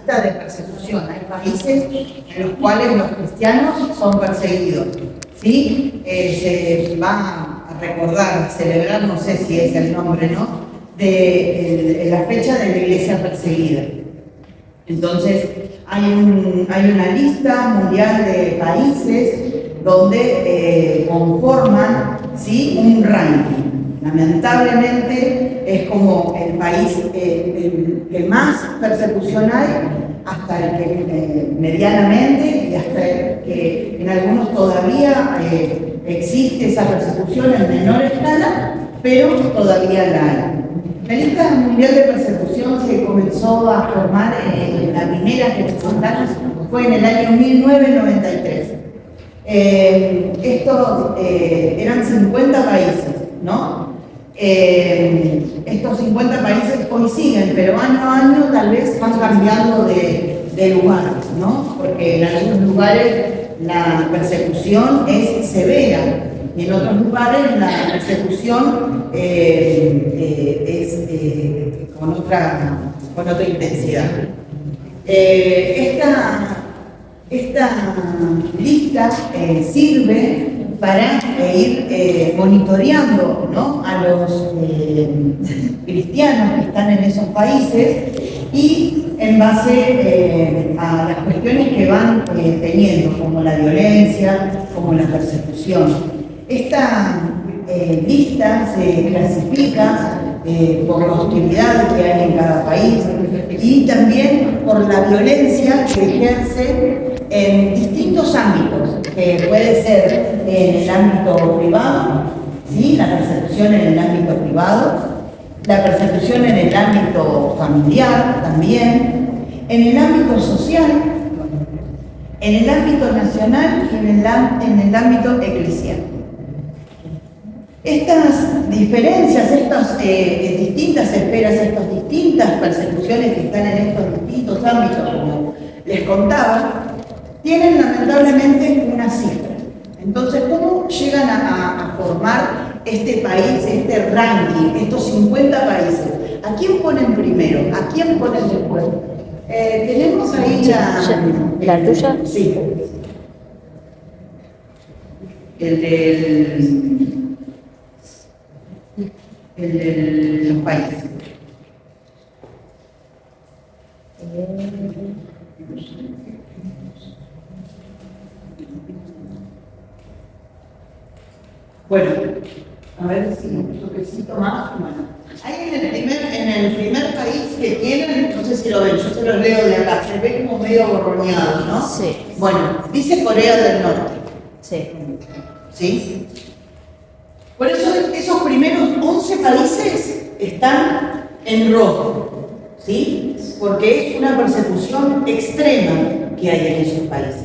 lista de persecución. Hay países en los cuales los cristianos son perseguidos, ¿sí? Se va a recordar, a celebrar, no sé si es el nombre, ¿no?, de la fecha de la iglesia perseguida. Entonces, hay una lista mundial de países donde conforman, ¿sí?, un ranking. Lamentablemente es como el país el que más persecución hay, hasta el que medianamente, y hasta el que en algunos todavía existe esa persecución en menor escala, pero todavía la hay. La lista mundial de persecución se comenzó a formar, la primera que presentaron fue en el año 1993. Estos eran 50 países, ¿no? Estos 50 países hoy siguen, pero año a año tal vez van cambiando de lugares, ¿no? Porque en algunos lugares la persecución es severa y en otros lugares la persecución es con otra intensidad. Esta lista sirve para ir monitoreando, ¿no?, a los cristianos que están en esos países y en base a las cuestiones que van teniendo, como la violencia, como la persecución. Esta lista se clasifica por la hostilidad que hay en cada país y también por la violencia que ejerce en distintos ámbitos, que puede ser en el ámbito privado, ¿sí?, la persecución en el ámbito privado, la persecución en el ámbito familiar también, en el ámbito social, en el ámbito nacional y en el ámbito eclesial. Estas diferencias, estas distintas esferas, estas distintas persecuciones que están en estos distintos ámbitos, como les contaba, tienen lamentablemente una cifra. Entonces, ¿cómo llegan a formar este país, este ranking, estos 50 países? ¿A quién ponen primero? ¿A quién ponen después? Tenemos ahí ¿La tuya? Sí. El de los países. Bueno, a ver si un toquecito más. Bueno, ahí en el primer país que tienen, no sé si lo ven, yo se los leo de acá, se ve como medio borroneado, ¿no? Sí. Bueno, dice Corea del Norte. Sí. ¿Sí? Por eso esos primeros 11 países están en rojo, ¿sí? Porque es una persecución extrema que hay en esos países.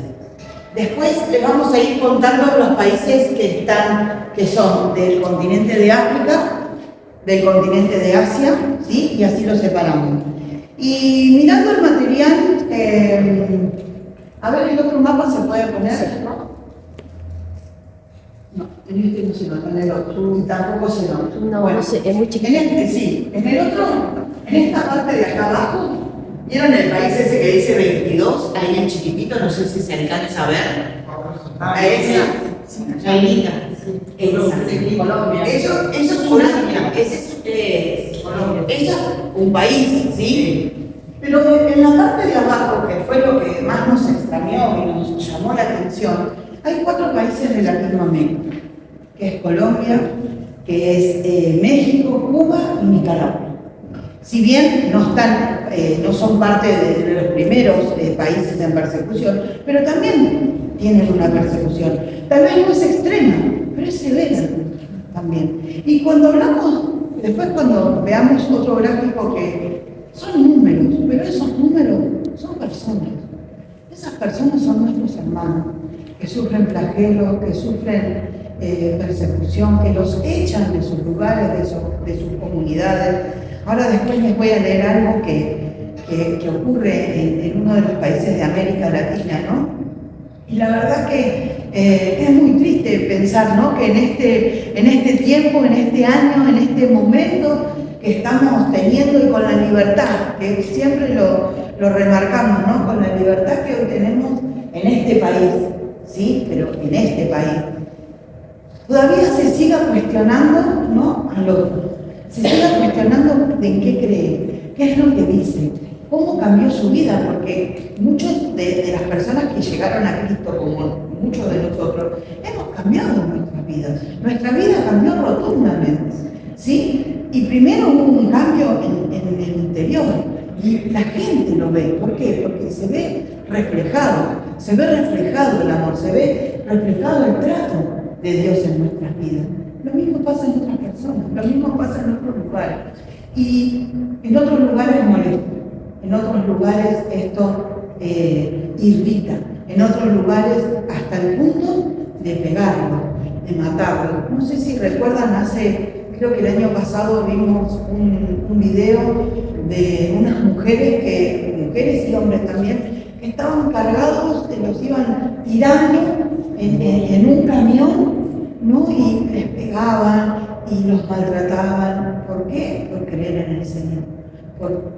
Después les vamos a ir contando los países que son del continente de África, del continente de Asia, ¿sí? Y así los separamos. Y mirando el material, a ver, el otro mapa se puede poner, ¿no? No, en este no se nota, en el otro tampoco se nota. No, bueno, no sé, es muy chiquito. Sí, en el otro, en esta parte de acá abajo, ¿vieron el país ese que dice 22? Ahí en chiquitito, no sé si se alcanza a ver. A esa, Chainita. Colombia. Eso es una, ese es un país, ¿sí? Pero en la parte de abajo, que fue lo que más nos extrañó y nos llamó la atención, hay 4 países de Latinoamérica, que es Colombia, que es México, Cuba y Nicaragua. Si bien no son parte de los primeros países en persecución, pero también tienen una persecución. Tal vez no es extrema, pero es severa también. Y cuando hablamos, después cuando veamos otro gráfico que son números, pero esos números son personas. Esas personas son nuestros hermanos, que sufren flagelos, que sufren persecución, que los echan de sus lugares, de sus comunidades. Ahora después les voy a leer algo que ocurre en uno de los países de América Latina, ¿no? Y la verdad que es muy triste pensar, ¿no?, que en este tiempo, en este año, en este momento que estamos teniendo y con la libertad, que siempre lo lo remarcamos, ¿no? Con la libertad que hoy tenemos en este país, ¿sí? Pero en este país. Todavía se siga cuestionando, ¿no? Se siga cuestionando de en qué cree, qué es lo que dice, cómo cambió su vida, porque muchos de las personas que llegaron a Cristo, como muchos de nosotros, hemos cambiado nuestras vidas. Nuestra vida cambió rotundamente, ¿sí? Y primero hubo un cambio en el interior, y la gente lo ve. ¿Por qué? Porque se ve reflejado el amor, se ve reflejado el trato de Dios en nuestras vidas. Lo mismo pasa en otras personas, lo mismo pasa en otros lugares. Y en otros lugares molesta, en otros lugares esto irrita, en otros lugares hasta el punto de pegarlo, de matarlo. No sé si recuerdan, creo que el año pasado vimos un video de unas mujeres y hombres también, que estaban cargados, los iban tirando en un camión, ¿no? Y les pegaban y los maltrataban. ¿Por qué? Por creer en el Señor, por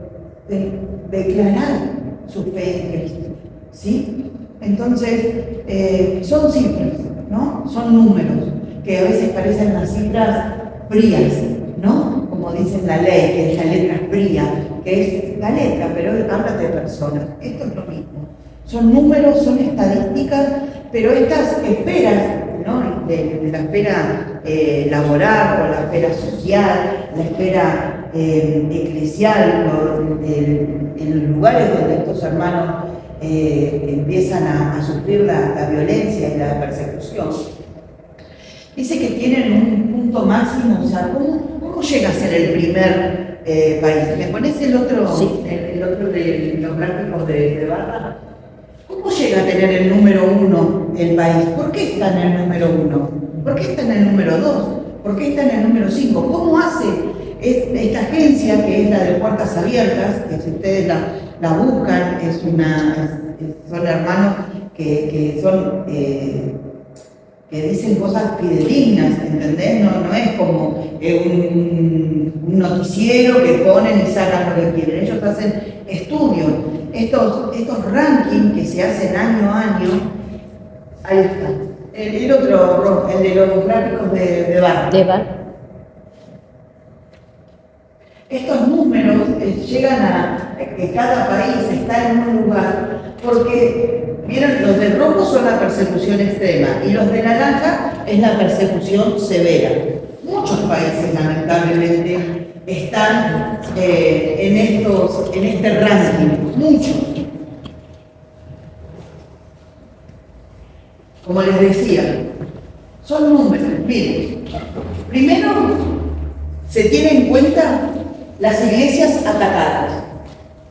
declarar su fe en Cristo, ¿sí? Entonces, son cifras, ¿no? Son números, que a veces parecen las cifras frías, ¿no? Como dice la ley, que es la letra fría, que es la letra, pero habla de personas. Esto es lo mismo. Son números, son estadísticas, pero estas esferas, ¿no? De la esfera laboral o la esfera social, la esfera eclesial, en los lugares donde estos hermanos empiezan a sufrir la violencia y la persecución. Dice que tienen un punto máximo, o sea, ¿cómo llega a ser el primer país? ¿Me pones el otro, sí, el otro de los gráficos de barra? ¿Cómo llega a tener el número 1 el país? ¿Por qué está en el número 1? ¿Por qué está en el número 2? ¿Por qué está en el número 5? ¿Cómo hace esta agencia, que es la de Puertas Abiertas, que si ustedes la buscan, son hermanos que son... que dicen cosas fidedignas, ¿entendés? No es como un noticiero que ponen y sacan lo que quieren. Ellos hacen estudios. Estos rankings que se hacen año a año, ahí está. El otro, el de los gráficos de barra. Estos números llegan a que cada país está en un lugar, porque, vieron, los de rojo son la persecución extrema y los de naranja es la persecución severa. Muchos países, lamentablemente, están en este ranking, muchos. Como les decía, son números. Miren, primero se tiene en cuenta las iglesias atacadas,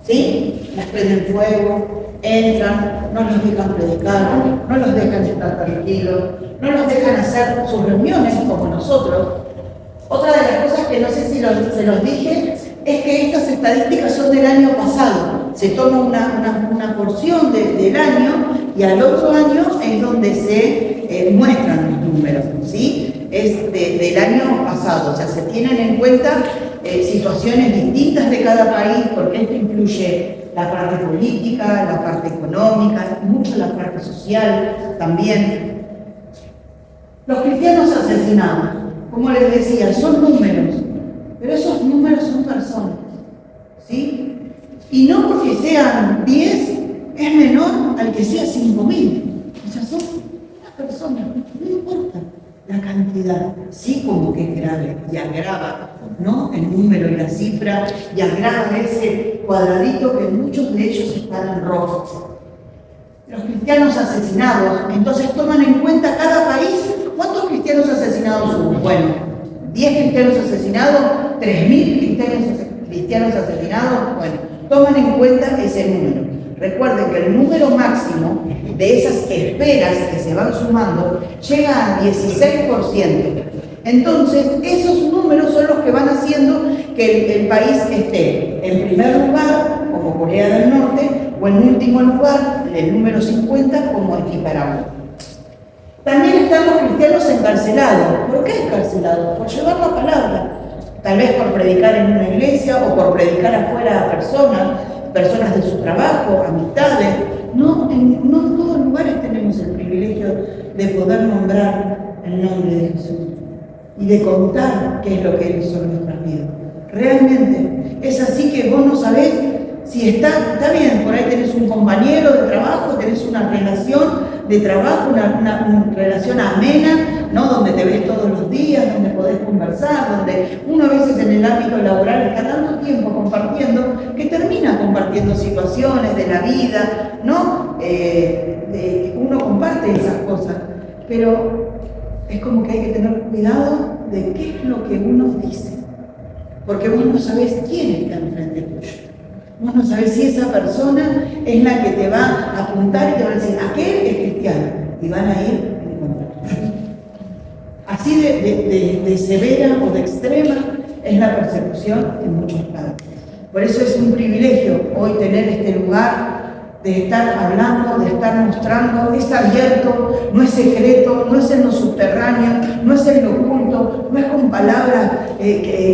¿sí? Las prenden fuego, entran, no los dejan predicar, no los dejan estar tranquilos, no los dejan hacer sus reuniones como nosotros. Otra de las cosas que no sé si se los dije es que estas estadísticas son del año pasado. Se toma una porción del año y al otro año es donde se muestran los números, ¿sí? Es del año pasado, o sea, se tienen en cuenta situaciones distintas de cada país, porque esto incluye la parte política, la parte económica, mucho la parte social también. Los cristianos asesinados, como les decía, son números, pero esos números son personas, ¿sí? Y no porque sean 10 es menor al que sea 5.000. O sea, son unas personas, no importa la cantidad, sí como que es grave y agrava, ¿no? El número y la cifra, y agrava ese cuadradito que muchos de ellos están en rojo. Los cristianos asesinados, entonces toman en cuenta cada país. ¿Cuántos cristianos asesinados hubo? Bueno, 10 cristianos asesinados, 3.000 cristianos asesinados, bueno, toman en cuenta ese número. Recuerden que el número máximo de esas esferas que se van sumando llega al 16%. Entonces, esos números son los que van haciendo que el país esté en primer lugar, como Corea del Norte, o en último lugar, el número 50, como en Nicaragua. También están los cristianos encarcelados. ¿Por qué encarcelados? Por llevar la palabra. Tal vez por predicar en una iglesia o por predicar afuera a personas. personas de su trabajo, amistades. No en todos los lugares tenemos el privilegio de poder nombrar el nombre de Jesús y de contar qué es lo que Él hizo en nuestras vidas. Realmente es así que vos no sabés si está bien, por ahí tenés un compañero de trabajo, tenés una relación de trabajo, una relación amena, ¿no? Donde te ves todos los días, donde podés conversar, donde uno a veces en el ámbito laboral está tanto tiempo compartiendo que termina compartiendo situaciones de la vida, ¿no? Uno comparte esas cosas, pero es como que hay que tener cuidado de qué es lo que uno dice, porque vos no sabés quién está enfrente tuyo. Vos no sabés si esa persona es la que te va a apuntar y te va a decir, aquel es cristiano, y van a ir en contra tuyo. Así de severa o de extrema es la persecución en muchos lados. Por eso es un privilegio hoy tener este lugar de estar hablando, de estar mostrando. Es abierto, no es secreto, no es en lo subterráneo, no es en lo oculto, no es con palabras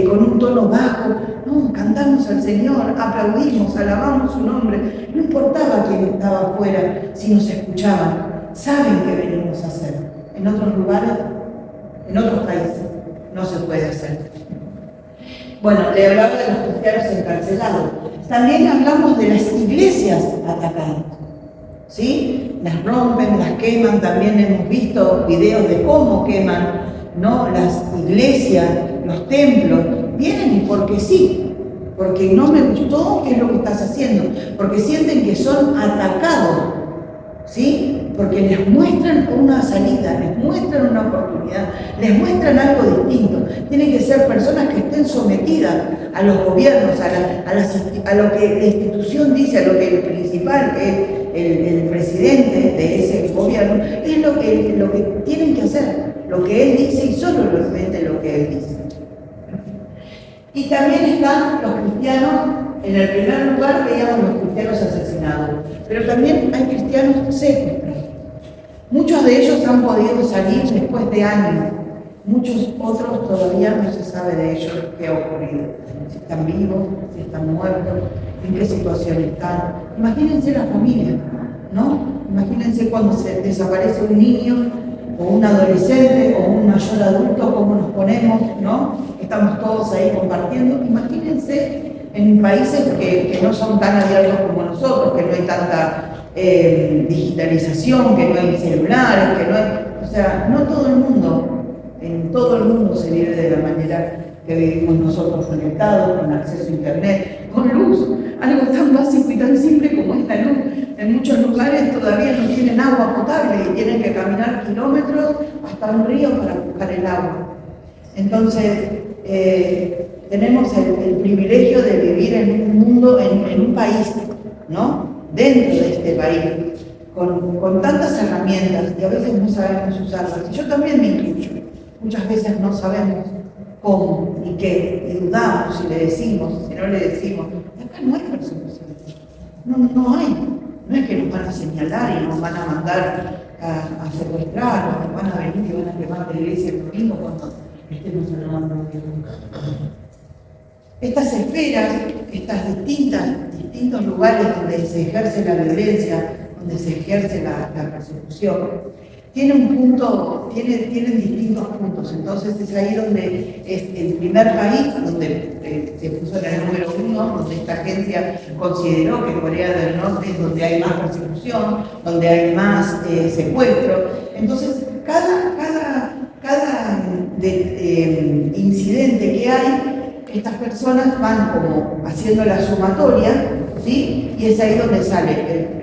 con un tono bajo. No, cantamos al Señor, aplaudimos, alabamos su nombre. No importaba quién estaba afuera, si nos escuchaban. Saben qué venimos a hacer. En otros lugares, en otros países, no se puede hacer. Bueno, le hablaba de los cristianos encarcelados. También hablamos de las iglesias atacadas. ¿Sí? Las rompen, las queman. También hemos visto videos de cómo queman, ¿no? Las iglesias, los templos. Vienen y porque sí, porque no me gustó qué es lo que estás haciendo, porque sienten que son atacados, ¿sí? Porque les muestran una salida, les muestran una oportunidad, les muestran algo distinto. Tienen que ser personas que estén sometidas a los gobiernos, a lo que la institución dice, a lo que el principal, el presidente de ese gobierno, es lo que tienen que hacer, lo que él dice y solo lo que él dice. Y también están los cristianos, en el primer lugar veíamos los cristianos asesinados, pero también hay cristianos secuestrados. Muchos de ellos han podido salir después de años, muchos otros todavía no se sabe de ellos qué ha ocurrido, si están vivos, si están muertos, en qué situación están. Imagínense la familia, ¿no? Imagínense cuando se desaparece un niño o un adolescente o un mayor adulto, cómo nos ponemos, ¿no? Estamos todos ahí compartiendo. Imagínense en países que no son tan abiertos como nosotros, que no hay tanta digitalización, que no hay celulares, que no hay... O sea, no todo el mundo, en todo el mundo se vive de la manera que vivimos nosotros, conectados, con acceso a internet, con luz, algo tan básico y tan simple como es la luz. En muchos lugares todavía no tienen agua potable y tienen que caminar kilómetros hasta un río para buscar el agua. Entonces, tenemos el privilegio de vivir en un mundo, en un país, ¿no? Dentro de este país, con tantas herramientas y a veces no sabemos usarlas. Y yo también me incluyo. Muchas veces no sabemos cómo y qué, y dudamos si le decimos, si no le decimos. Acá no hay persecución. No hay. No es que nos van a señalar y nos van a mandar a secuestrar, o nos van a venir y van a quemar la iglesia el domingo cuando estemos alabando a Dios. Estas esferas, estos distintos lugares donde se ejerce la violencia, donde se ejerce la persecución, tienen distintos puntos. Entonces es ahí donde es el primer país, donde se puso en el número 1, donde esta agencia consideró que Corea del Norte es donde hay más persecución, donde hay más secuestro. Entonces cada incidente que hay, estas personas van como haciendo la sumatoria, ¿sí? Y es ahí donde sale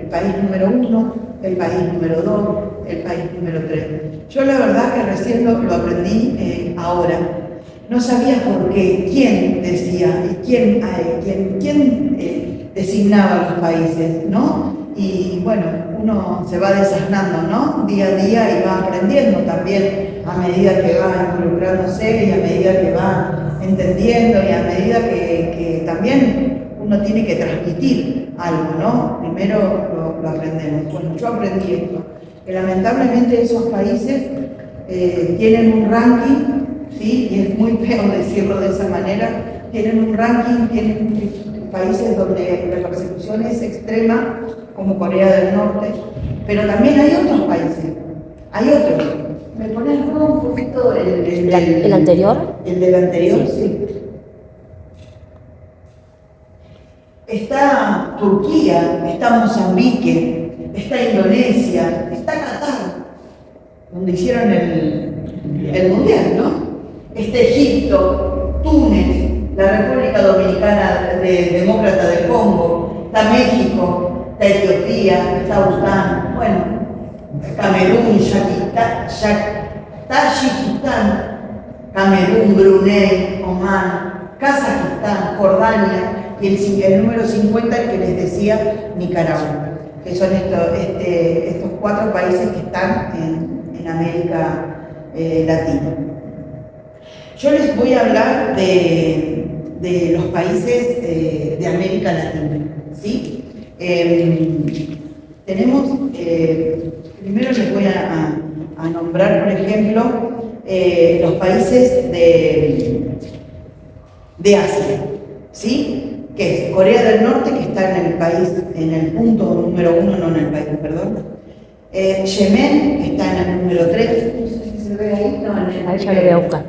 el país número 1, el país número 2, el país número 3. Yo la verdad que recién lo aprendí ahora. No sabía por qué, quién decía y quién designaba los países, ¿no? Y bueno, uno se va desasnando, ¿no? Día a día y va aprendiendo también a medida que va involucrándose y a medida que va entendiendo y a medida que también uno tiene que transmitir algo, ¿no? Primero lo aprendemos. Bueno, yo aprendí esto, que lamentablemente esos países tienen un ranking, ¿sí? Y es muy feo decirlo de esa manera, tienen un ranking, tienen países donde la persecución es extrema, como Corea del Norte, pero también hay otros países, hay otros. ¿Me pones un poquito ¿El anterior? El del anterior, sí. Está Turquía, está Mozambique, está Indonesia, está Qatar, donde hicieron el mundial, ¿no? Está Egipto, Túnez, la República Dominicana Demócrata del Congo, está México, está Etiopía, está Bután, bueno, Camerún, Tayikistán, Camerún, Brunei, Omán, Kazajistán, Jordania y el número 50, el que les decía, Nicaragua, que son estos 4 países que están en América Latina. Yo les voy a hablar de los países de América Latina, ¿sí? Tenemos, primero les voy a nombrar, por ejemplo, los países de Asia, ¿sí? Que es Corea del Norte, que está en el punto número 1, no en el país, perdón. Yemen, que está en el número 3, no sé si se ve ahí, no, Ahí ya lo voy a buscar.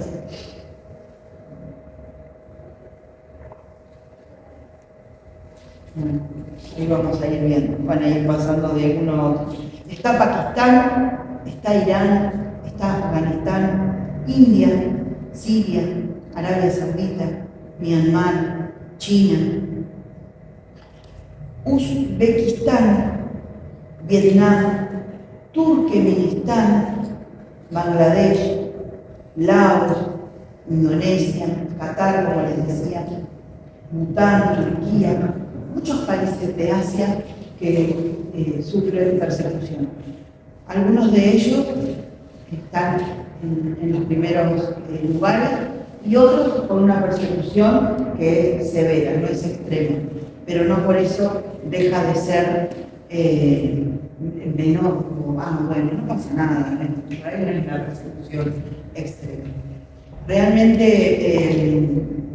Bueno, ahí vamos a ir viendo, van a ir pasando de uno a otro. Está Pakistán, está Irán, está Afganistán, India, Siria, Arabia Saudita, Myanmar, China, Uzbekistán, Vietnam, Turkmenistán, Bangladesh, Laos, Indonesia, Qatar, como les decía, Bután, Turquía, muchos países de Asia que sufren persecución. Algunos de ellos están en los primeros lugares y otros con una persecución que es severa, no es extrema, pero no por eso deja de ser menor, como, bueno, no pasa nada, en Israel no es una persecución extrema. Realmente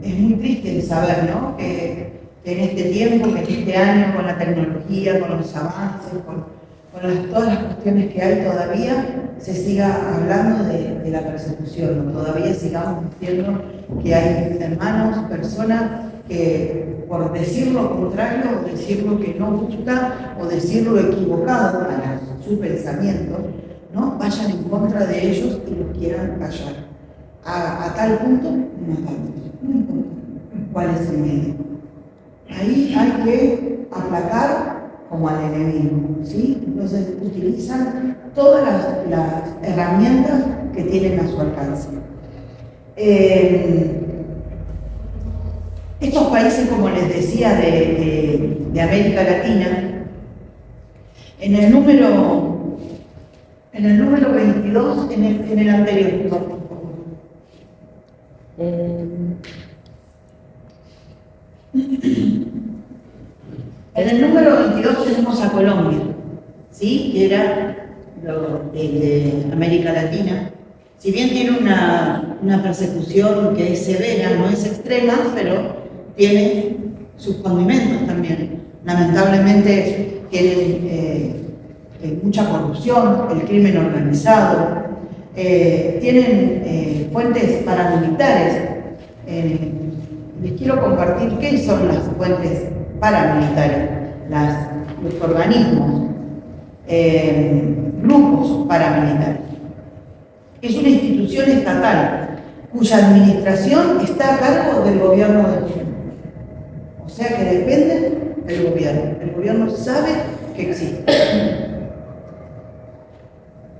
es muy triste saber, ¿no?, que en este tiempo, que en este año, con la tecnología, con los avances, con todas las cuestiones que hay todavía, se siga hablando de la persecución, ¿no? Todavía sigamos diciendo que hay hermanos, personas que por decir lo contrario, o decir lo que no gusta, o decir lo equivocado para su pensamiento, ¿no?, vayan en contra de ellos y los quieran callar. A tal punto, matarlos. No importa cuál es el medio. Ahí hay que aplacar como al enemigo, ¿sí? Entonces utilizan todas las herramientas que tienen a su alcance. Estos países, como les decía, de América Latina, en el número 22, en el anterior, por favor. En el número 22 tenemos a Colombia, ¿sí?, que era de América Latina. Si bien tiene una persecución que es severa, no es extrema, pero tiene sus condimentos también. Lamentablemente tienen mucha corrupción, el crimen organizado, tienen fuentes paramilitares. Les quiero compartir qué son las fuentes paramilitares, los organismos, grupos paramilitares. Es una institución estatal cuya administración está a cargo del gobierno del gobierno. O sea que dependen del gobierno. El gobierno sabe que existe.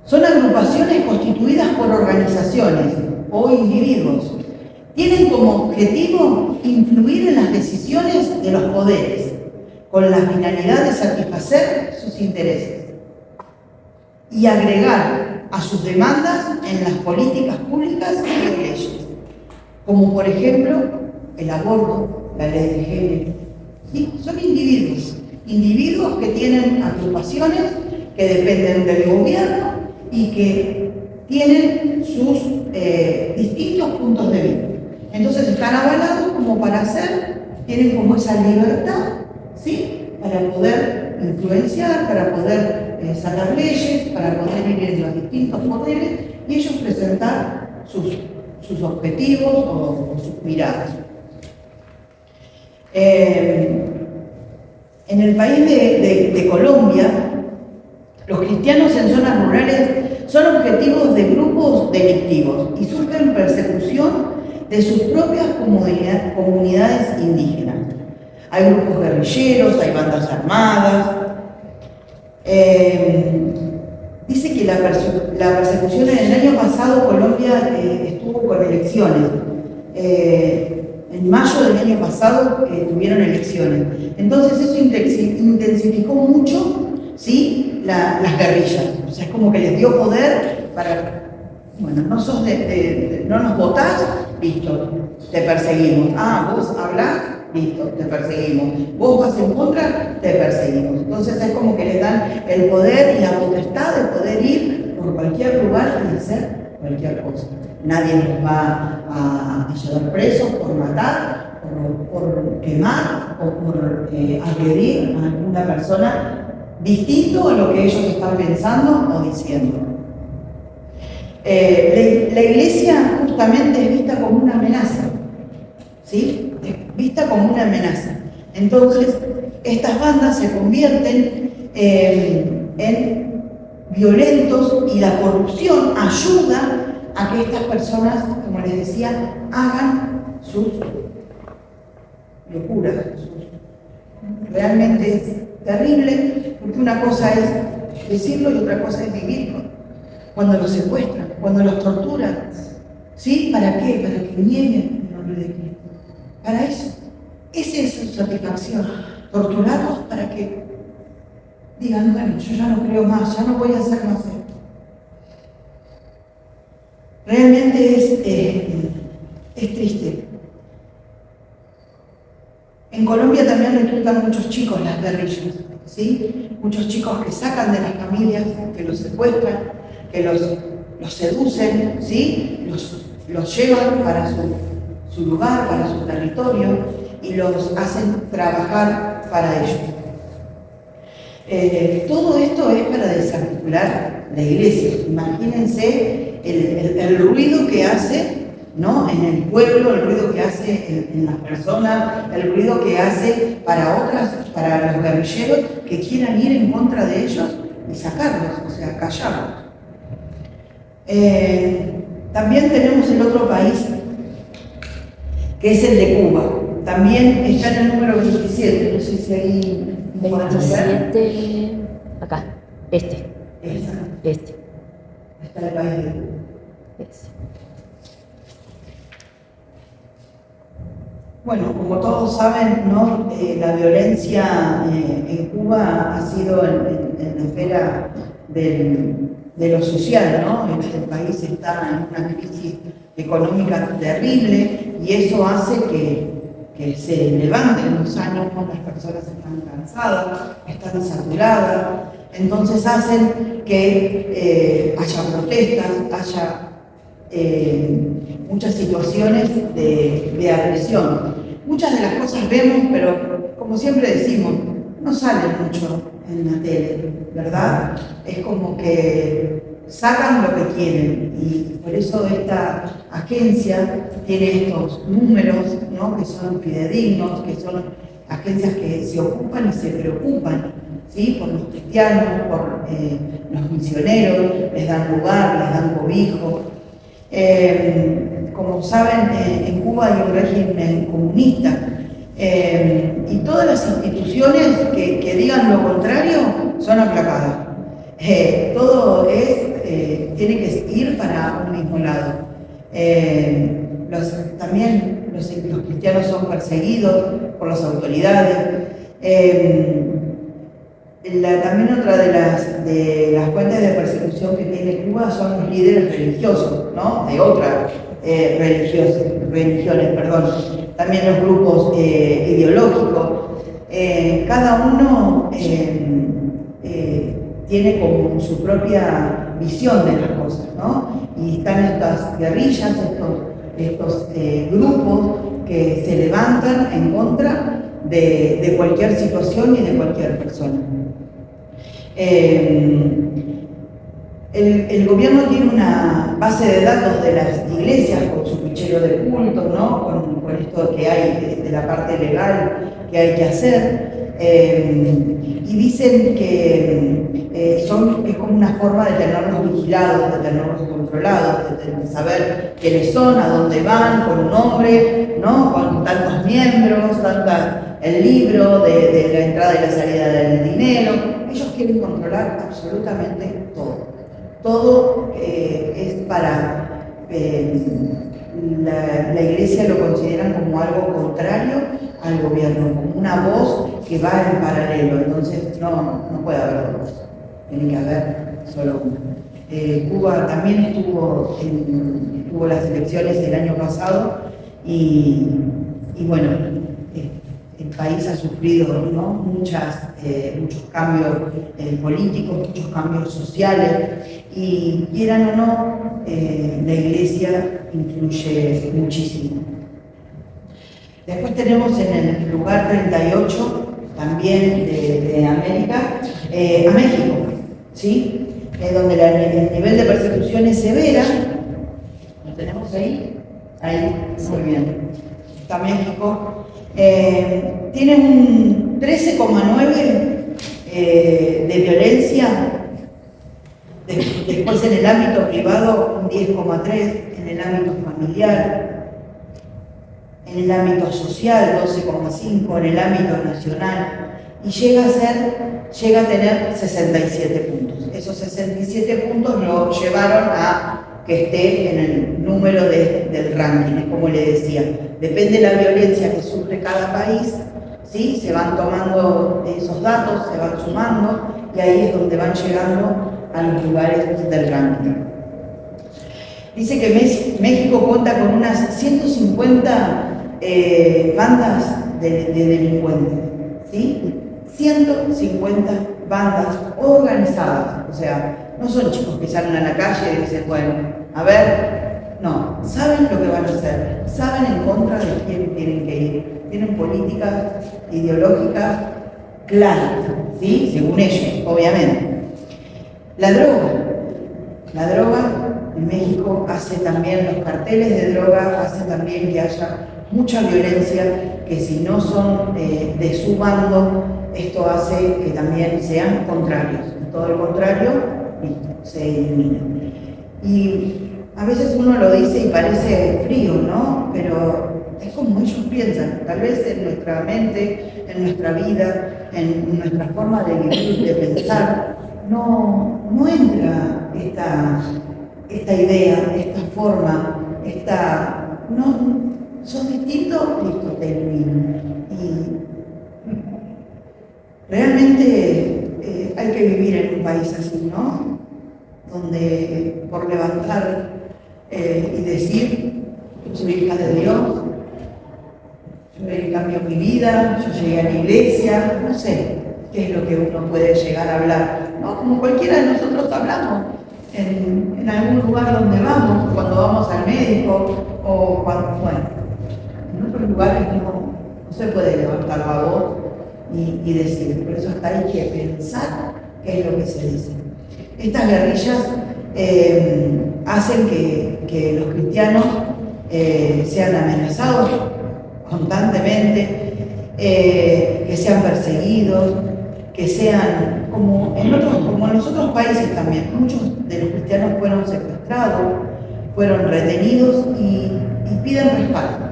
Son agrupaciones constituidas por organizaciones o individuos. Tienen como objetivo influir en las decisiones de los poderes, con la finalidad de satisfacer sus intereses y agregar a sus demandas en las políticas públicas y de leyes, como por ejemplo el aborto, la ley de género. ¿Sí? Son individuos que tienen agrupaciones que dependen del gobierno y que tienen sus distintos puntos de vista. Entonces están avalados como para hacer tienen como esa libertad, ¿sí? Para poder influenciar, para poder sacar leyes, para poder ir en los distintos poderes y ellos presentar sus objetivos o sus miradas. En el país de Colombia, los cristianos en zonas rurales son objetivos de grupos delictivos y sufren persecución de sus propias comunidades indígenas. Hay grupos guerrilleros, hay bandas armadas. Dice que la persecución en el año pasado Colombia estuvo con elecciones. En mayo del año pasado tuvieron elecciones. Entonces eso intensificó mucho, ¿sí? Las guerrillas. O sea, es como que les dio poder para, bueno, no nos votás, listo, te perseguimos. Ah, vos hablás, listo, te perseguimos. Vos vas en contra, te perseguimos. Entonces es como que les dan el poder y la potestad de poder ir por cualquier lugar y hacer cualquier cosa. Nadie los va a llevar presos por matar, por quemar o por agredir a alguna persona distinto a lo que ellos están pensando o diciendo. La iglesia justamente es vista como una amenaza, ¿sí? Es vista como una amenaza. Entonces, estas bandas se convierten en violentos y la corrupción ayuda a que estas personas, como les decía, hagan sus locuras. Realmente es terrible, porque una cosa es decirlo y otra cosa es vivirlo. Cuando los secuestran, cuando los torturan, ¿sí? ¿Para qué? Para que nieguen el nombre de Cristo. Para eso. Esa es su satisfacción. Torturarlos para que digan, bueno, yo ya no creo más, ya no voy a hacer más esto. Realmente es triste. En Colombia también reclutan muchos chicos las guerrillas, ¿sí? Muchos chicos que sacan de las familias, que los secuestran, que los seducen, ¿sí? Los llevan para su lugar, para su territorio y los hacen trabajar para ellos. Todo esto es para desarticular la iglesia. Imagínense el ruido que hace, ¿no? En el pueblo, el ruido que hace en las personas, el ruido que hace para los guerrilleros que quieran ir en contra de ellos y sacarlos, o sea, callarlos. También tenemos el otro país, que es el de Cuba. También está en el número 27, no sé si ahí... 27, acá, este. Está el país de Cuba. Bueno, como todos saben, ¿no? La violencia en Cuba ha sido en la esfera de lo social, ¿no? El país está en una crisis económica terrible y eso hace que se levanten los ánimos, las personas están cansadas, están saturadas, entonces hacen que haya protestas, haya muchas situaciones de agresión. Muchas de las cosas vemos, pero como siempre decimos, no salen mucho en la tele, ¿verdad? Es como que sacan lo que quieren y por eso esta agencia tiene estos números, ¿no? Que son fidedignos, que son agencias que se ocupan y se preocupan, ¿sí? Por los cristianos, por los misioneros, les dan lugar, les dan cobijo. Como saben, en Cuba hay un régimen comunista y todas las instituciones que digan lo contrario son aplacadas. Todo tiene que ir para un mismo lado. También los cristianos son perseguidos por las autoridades. También otra de las fuentes de persecución que tiene Cuba son los líderes religiosos, ¿no? De otras religiones, perdón. También los grupos ideológicos. Cada uno tiene como su propia visión de las cosas, ¿no? Y están estas guerrillas, estos grupos que se levantan en contra de cualquier situación y de cualquier persona. El gobierno tiene una base de datos de las iglesias con su fichero de culto, ¿no? Con esto que hay de la parte legal que hay que hacer. Y dicen que es como una forma de tenerlos vigilados, de tenerlos controlados, de saber quiénes son, a dónde van, con un nombre, ¿no? Con tantos miembros, el libro de la entrada y la salida del dinero. Ellos quieren controlar absolutamente todo. Todo es para... la iglesia lo consideran como algo contrario al gobierno, como una voz que va en paralelo. Entonces no puede haber dos, tiene que haber solo una. Cuba también tuvo las elecciones el año pasado y bueno, el país ha sufrido, ¿no? muchos cambios políticos, muchos cambios sociales, y quieran o no, la iglesia influye muchísimo. Después tenemos en el lugar 38, también de América, a México, ¿sí? Donde el nivel de persecución es severa. ¿Lo tenemos ahí? Ahí, muy bien. Está México. Tiene un 13,9 de violencia. Después en el ámbito privado un 10,3, en el ámbito familiar, en el ámbito social 12,5, en el ámbito nacional, y llega a tener 67 puntos. Esos 67 puntos lo llevaron a que esté en el número del ranking, es como le decía. Depende de la violencia que sufre cada país, ¿sí? Se van tomando esos datos, se van sumando, y ahí es donde van llegando a los lugares del ranking. Dice que México cuenta con unas 150 bandas de delincuentes, ¿sí? 150 bandas organizadas, o sea, no son chicos que salen a la calle y dicen, bueno, a ver, no, saben lo que van a hacer, saben en contra de quién tienen que ir, tienen políticas ideológicas claras, ¿sí? Según ellos, obviamente. La droga en México hace también, los carteles de droga hacen también que haya mucha violencia, que si no son de su bando, esto hace que también sean contrarios. Todo lo contrario, listo, se elimina. Y a veces uno lo dice y parece frío, ¿no? Pero es como ellos piensan. Tal vez en nuestra mente, en nuestra vida, en nuestra forma de vivir, de pensar, no entra esta idea, esta forma, son distintos, listo, te elimino. Y realmente hay que vivir en un país así, ¿no? Donde por levantar y decir, yo soy hija de Dios, yo cambio mi vida, yo llegué a la iglesia, no sé qué es lo que uno puede llegar a hablar, ¿no? Como cualquiera de nosotros hablamos en algún lugar donde vamos, cuando vamos al médico o cuando, bueno, en otros lugares no se puede levantar la voz y decir, por eso hasta hay que pensar qué es lo que se dice. Estas guerrillas hacen que los cristianos sean amenazados constantemente, que sean perseguidos, que sean, como en los otros países también, muchos de los cristianos fueron secuestrados, fueron retenidos y piden respaldo,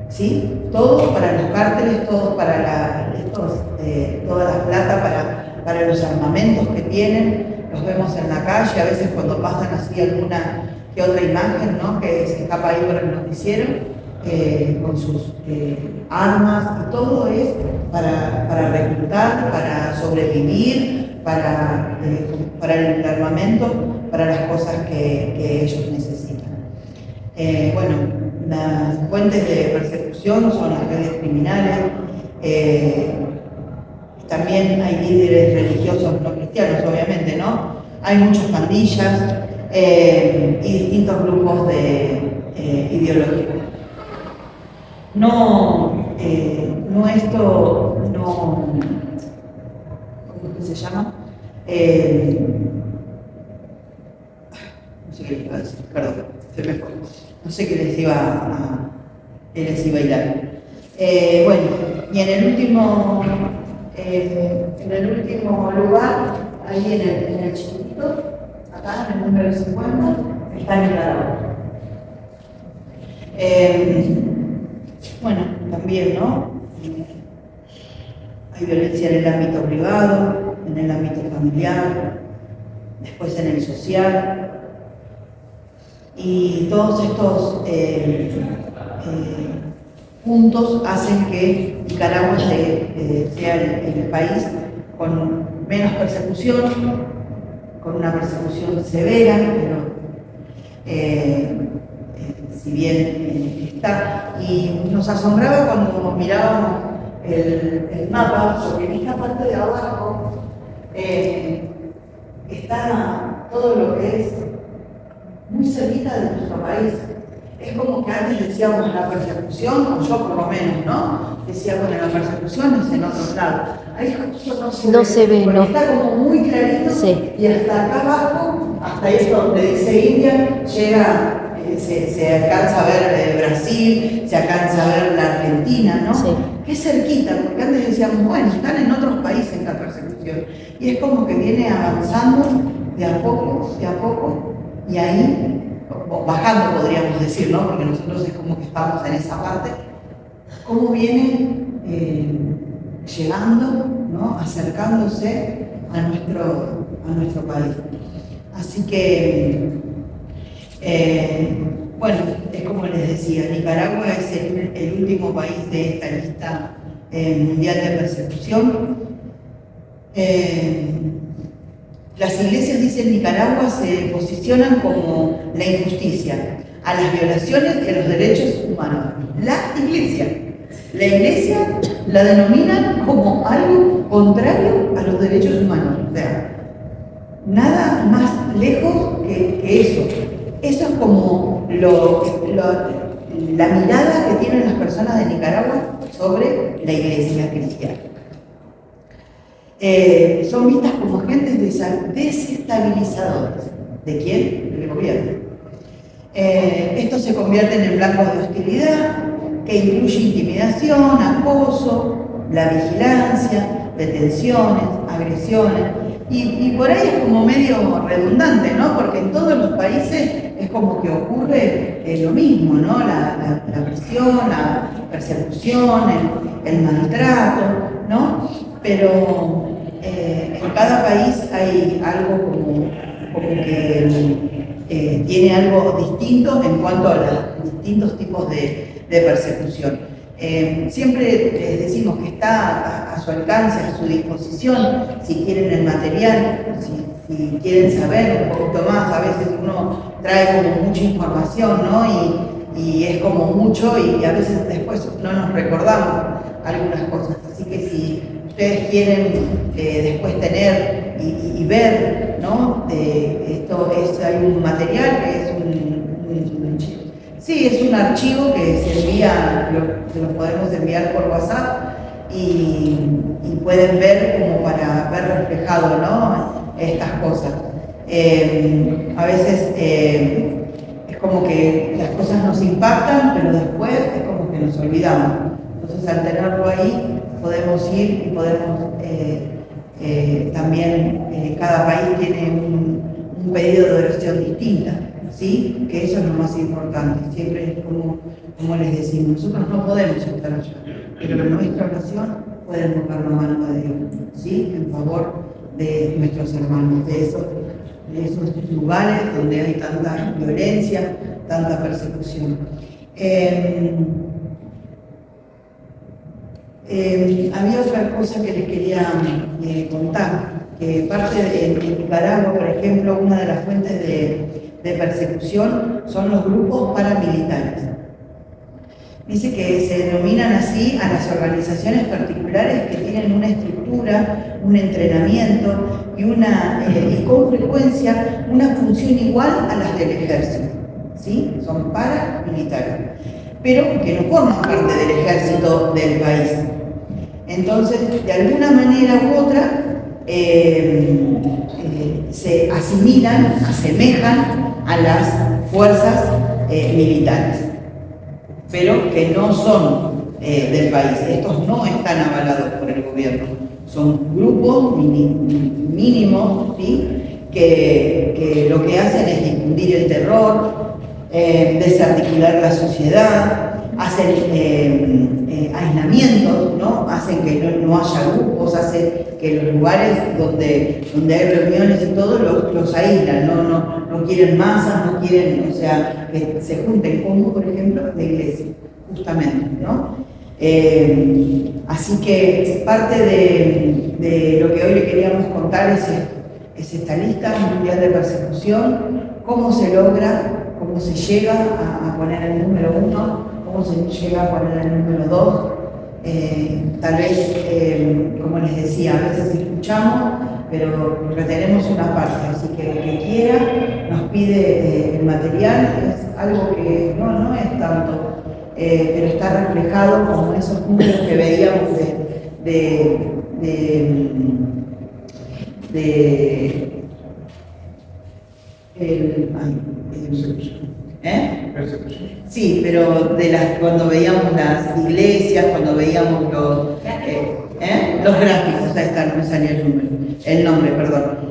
¿sí? Todo para los cárteles, todo para toda la plata, para los armamentos que tienen. Los vemos en la calle, a veces cuando pasan así alguna que otra imagen, ¿no? Que se escapa ahí por el noticiero, con sus armas, y todo es para reclutar, para sobrevivir, para el armamento, para las cosas que ellos necesitan. Bueno, las fuentes de persecución son las redes criminales, también hay líderes religiosos no cristianos, obviamente, ¿no? Hay muchas pandillas y distintos grupos ideológicos. ¿cómo es que se llama? No sé qué les iba a decir, perdón, se me fue. No sé qué les iba a hilar. Bueno, y en el último lugar, ahí en el chiquitito, acá en el número 50, está Nicaragua. Bueno, también, ¿no? Hay violencia en el ámbito privado, en el ámbito familiar, después en el social. Y todos estos puntos hacen que Nicaragua sea el país con menos persecución, con una persecución severa, pero si bien está. Y nos asombraba cuando mirábamos el mapa, porque en esta parte de abajo está todo lo que es muy cerquita de nuestro país. Es como que antes decíamos la persecución, o yo por lo menos, ¿no? Decía, bueno, la persecución es en otros lados. Ahí justo no se ve, no. Está como muy clarito, sí. Y hasta acá abajo, hasta esto donde dice India, llega, se alcanza a ver Brasil, se alcanza a ver la Argentina, ¿no? Sí. Que es cerquita, porque antes decíamos, bueno, están en otros países la persecución. Y es como que viene avanzando de a poco, y ahí, bajando podríamos decir, ¿no? Porque nosotros es como que estamos en esa parte, cómo viene llegando, ¿no? Acercándose a nuestro país. Así que, bueno, es como les decía, Nicaragua es el último país de esta lista mundial de persecución. Las iglesias, dicen, Nicaragua se posicionan como la injusticia, a las violaciones y a los derechos humanos. La iglesia la denominan como algo contrario a los derechos humanos. O sea, nada más lejos que eso. Eso es como la mirada que tienen las personas de Nicaragua sobre la iglesia cristiana. Son vistas como agentes desestabilizadores. ¿De quién? Del gobierno. Estos se convierten en blancos de hostilidad, que incluye intimidación, acoso, la vigilancia, detenciones, agresiones. Y por ahí es como medio redundante, ¿no? Porque en todos los países es como que ocurre lo mismo, ¿no? La presión, la persecución, el maltrato, ¿no? Pero en cada país hay algo como que tiene algo distinto en cuanto a los distintos tipos de persecución. Siempre les decimos que está a su alcance, a su disposición, si quieren el material, si quieren saber un poquito más. A veces uno trae como mucha información, ¿no? Y es como mucho y a veces después no nos recordamos algunas cosas. Así que si ustedes quieren después tener y ver, ¿no? Hay un material que es es un archivo que se envía, se lo podemos enviar por WhatsApp y pueden ver como para ver reflejado, ¿no? Estas cosas. A veces es como que las cosas nos impactan, pero después es como que nos olvidamos. Entonces, al tenerlo ahí, podemos ir y podemos también, cada país tiene un pedido de oración distinta, ¿sí? Que eso es lo más importante. Siempre es como les decimos, nosotros no podemos estar allá, pero en nuestra oración pueden tocar la mano de Dios, ¿sí? En favor de nuestros hermanos, de esos lugares donde hay tanta violencia, tanta persecución. Había otra cosa que les quería contar, que parte de Nicaragua, por ejemplo, una de las fuentes de persecución son los grupos paramilitares. Dice que se denominan así a las organizaciones particulares que tienen una estructura, un entrenamiento y con frecuencia una función igual a las del ejército, ¿sí? Son paramilitares. pero que no forman parte del ejército del país. Entonces, de alguna manera u otra, se asimilan, asemejan a las fuerzas militares, pero que no son del país. Estos no están avalados por el gobierno. Son grupos mínimos, ¿sí? que lo que hacen es difundir el terror, desarticular la sociedad, hacen aislamientos, ¿no? Hacen que no haya grupos, hacen que los lugares donde hay reuniones y todo los aíslan, no quieren masas, no quieren, o sea, que se junten, como por ejemplo la iglesia, justamente, ¿no? Así que parte de lo que hoy le queríamos contar es esto, es esta lista mundial de persecución, cómo se logra, cómo se llega a poner el número 1, cómo se llega a poner el número 2. Tal vez, como les decía, a veces escuchamos, pero retenemos una parte, así que el que quiera nos pide el material, es algo que no es tanto, pero está reflejado como esos números que veíamos Sí, pero cuando veíamos las iglesias, cuando veíamos los gráficos, ahí está, no me salió el nombre,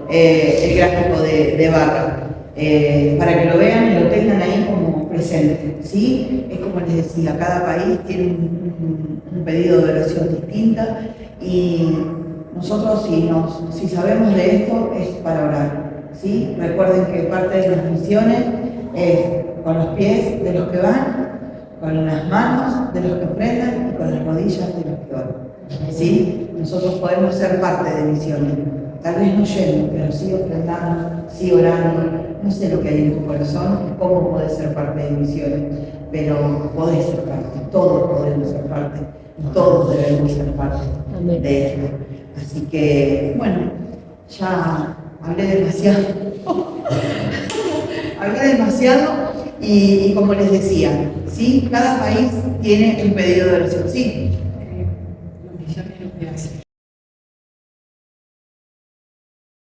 el gráfico de Barra, para que lo vean y lo tengan ahí como presente, ¿sí? Es como les decía, cada país tiene un pedido de oración distinta y nosotros si sabemos de esto es para orar, ¿sí? Recuerden que parte de las misiones es con los pies de los que van, con las manos de los que ofrendan y con las rodillas de los que oran, ¿sí? Nosotros podemos ser parte de misiones, tal vez no yendo, pero sí ofrendando, sí orando. No sé lo que hay en tu corazón, cómo podés ser parte de misiones, pero podés ser parte, todos podemos ser parte, todos debemos ser parte de esto. Así que, bueno, ya hablé demasiado. Hablé demasiado y como les decía, ¿sí? Cada país tiene un pedido de oración, sí.